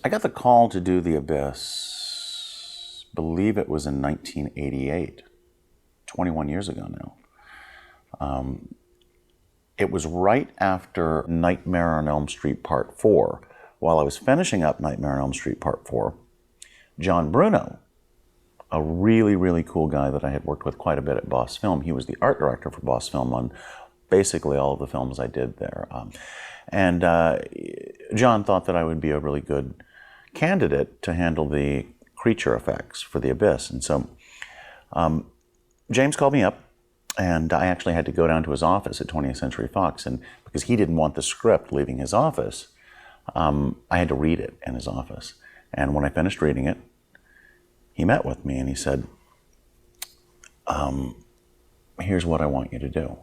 I got the call to do The Abyss, believe it was in 1988, 21 years ago now. It was right after Nightmare on Elm Street Part 4. While I was finishing up Nightmare on Elm Street Part 4, John Bruno, a really, really cool guy that I had worked with quite a bit at Boss Film. He was the art director for Boss Film on basically all of the films I did there. John thought that I would be a really good candidate to handle the creature effects for The Abyss. And so James called me up, and I actually had to go down to his office at 20th Century Fox, and because he didn't want the script leaving his office, I had to read it in his office. And when I finished reading it, he met with me and he said, here's what I want you to do.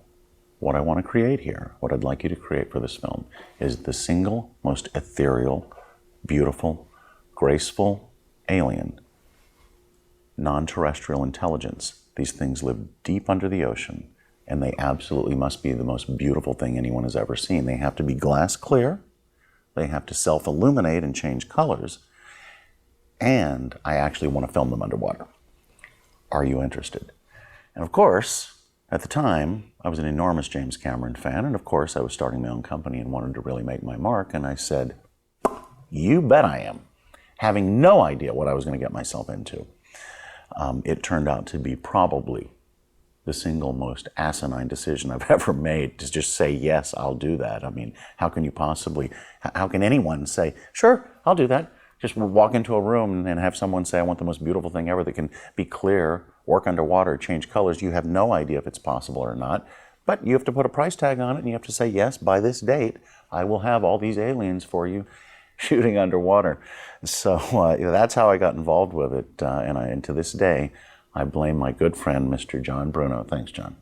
What I want to create here, what I'd like you to create for this film, is the single most ethereal, beautiful, graceful alien, non-terrestrial intelligence. These things live deep under the ocean, and they absolutely must be the most beautiful thing anyone has ever seen. They have to be glass clear, they have to self-illuminate and change colors, and I actually want to film them underwater. Are you interested? And of course, at the time, I was an enormous James Cameron fan, and of course I was starting my own company and wanted to really make my mark, and I said, you bet I am, having no idea what I was going to get myself into. It turned out to be probably the single most asinine decision I've ever made, to just say, yes, I'll do that. I mean, how can anyone say, sure, I'll do that? Just walk into a room and have someone say, I want the most beautiful thing ever that can be clear, work underwater, change colors. You have no idea if it's possible or not, but you have to put a price tag on it, and you have to say, yes, by this date, I will have all these aliens for you shooting underwater. So that's how I got involved with it, and to this day, I blame my good friend, Mr. John Bruno. Thanks, John.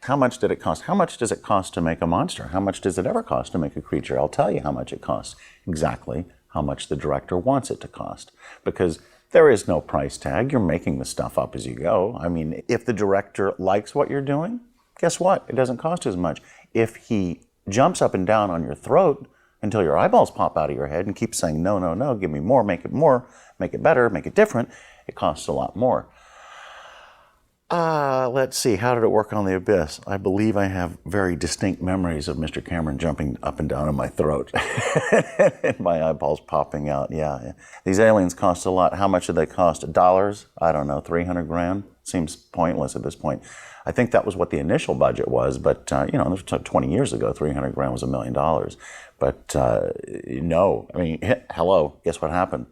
How much did it cost? How much does it cost to make a monster? How much does it ever cost to make a creature? I'll tell you how much it costs. Exactly how much the director wants it to cost. Because there is no price tag. You're making the stuff up as you go. I mean, if the director likes what you're doing, guess what? It doesn't cost as much. If he jumps up and down on your throat until your eyeballs pop out of your head and keeps saying, no, no, no, give me more, make it better, make it different, it costs a lot more. Let's see, how did it work on The Abyss? I believe I have very distinct memories of Mr. Cameron jumping up and down in my throat and my eyeballs popping out. Yeah. These aliens cost a lot. How much did they cost? Dollars? I don't know, 300 grand? Seems pointless at this point. I think that was what the initial budget was, but this was 20 years ago, 300 grand was $1 million. But no, I mean, hello, guess what happened?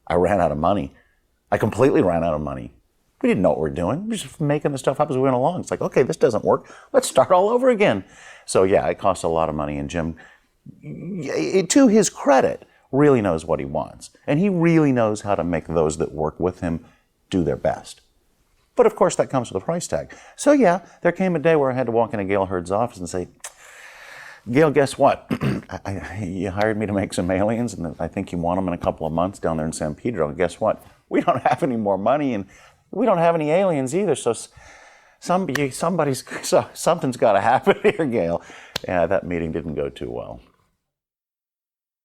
I ran out of money. I completely ran out of money. We didn't know what we were doing. We were just making the stuff up as we went along. It's like, okay, this doesn't work. Let's start all over again. So yeah, it cost a lot of money, and Jim, to his credit, really knows what he wants. And he really knows how to make those that work with him do their best. But of course, that comes with a price tag. So yeah, there came a day where I had to walk into Gail Hurd's office and say, Gail, guess what? You hired me to make some aliens, and I think you want them in a couple of months down there in San Pedro. And guess what? We don't have any more money, and we don't have any aliens either. So something's got to happen here, Gail. Yeah, that meeting didn't go too well.